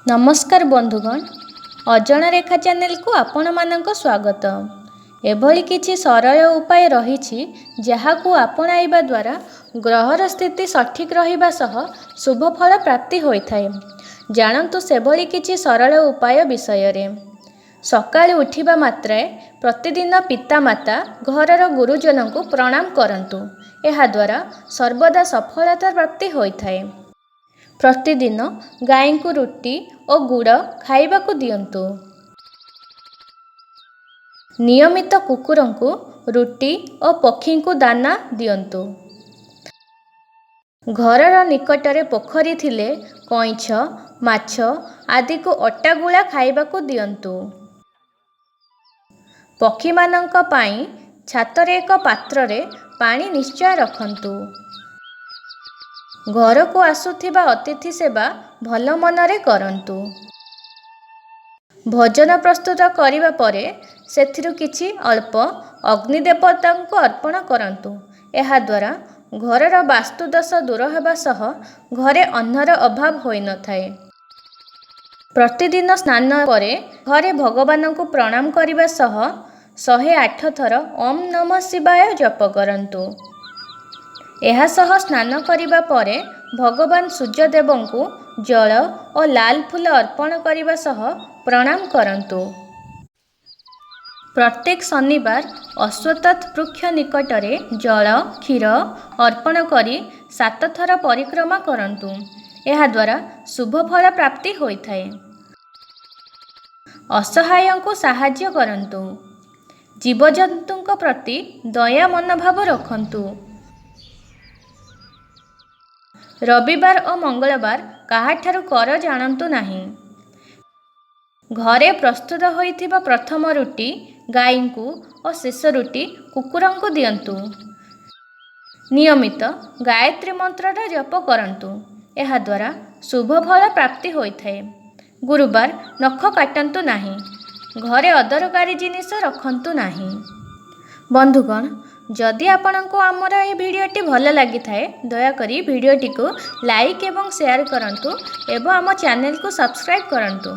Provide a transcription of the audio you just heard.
नमस्कार बंधुगण, अजणा रेखा चैनल को आपण मानक स्वागत। एभली किछि सरल उपाय रही जहाकू आपणाइबा द्वारा ग्रहर स्थिति सठिक रहिबा सह शुभ फल प्राप्ति होइथाय। जानन्तु सेभली किछि सरल उपाय विषय रे। सकाळे उठिबा मात्रे प्रतिदिन पितामाता घरर गुरुजन को प्रणाम करंतु। एहा द्वारा सर्वदा सफलता प्राप्ति होइथाय। प्रतिदिन गाय को रुटी और गुड़ खाइबा को दियंतु। नियमित कुकुर को रुटी और पक्षी को दाना दियंतु। घरर निकटरे पोखरी थिले कईछ माछ आदि को अटा गुला खाइबा को दियंतु। पक्षी मानंक पाई छातरे एक पात्र रे पानी निश्चय रखंतु। घर को आसुथिबा अतिथि सेवा भल मनरे करंतु। भोजन प्रस्तुत करिबा परे सेथिरु किछि अल्प अग्नि देवता को अर्पण करंतु। एहा द्वारा घरर वास्तुदोष दूर हेबा सह घरे अन्नर अभाव होई न थाए। प्रतिदिन स्नान परे घरे भगवान को प्रणाम करिबा सह 108 थर ओम नमः शिवाय जप करंतु। एहा सह स्नान करिबा परे भगवान सूर्यदेव को जल और लाल फूल अर्पण करिबा सह प्रणाम करंतु। प्रत्येक शनिवार अश्वत्थ वृक्ष निकटरे जल क्षीर अर्पण करी 7 थर परिक्रमा करंतु। एहा द्वारा शुभ फल प्राप्ति होइथाय। असहाय को साहाय्य करंतु। जीवजंतुଙ୍କ प्रति दया मनोभाव रखंतु। रविवार और मंगलवार काहाठारु कर जानतु नाही। घरे प्रस्तुत होइथिबा प्रथम रुटी गाय को और शेष रुटी कुकुर को दियंतु। नियमित गायत्री मंत्र जप करंतु। एहा द्वारा शुभ फल प्राप्ति होइथाय। गुरुवार नख काटंतु नाही। घरे अदरकारी जिनिस रखंतु नाही। बंधुगण, जदि आपनको आमर ये भिडियोटी भल लगी थाए दयाकरी भिडियोटी को लाइक एवं शेयर करंतु एवं आम चैनल को सब्सक्राइब करंतु।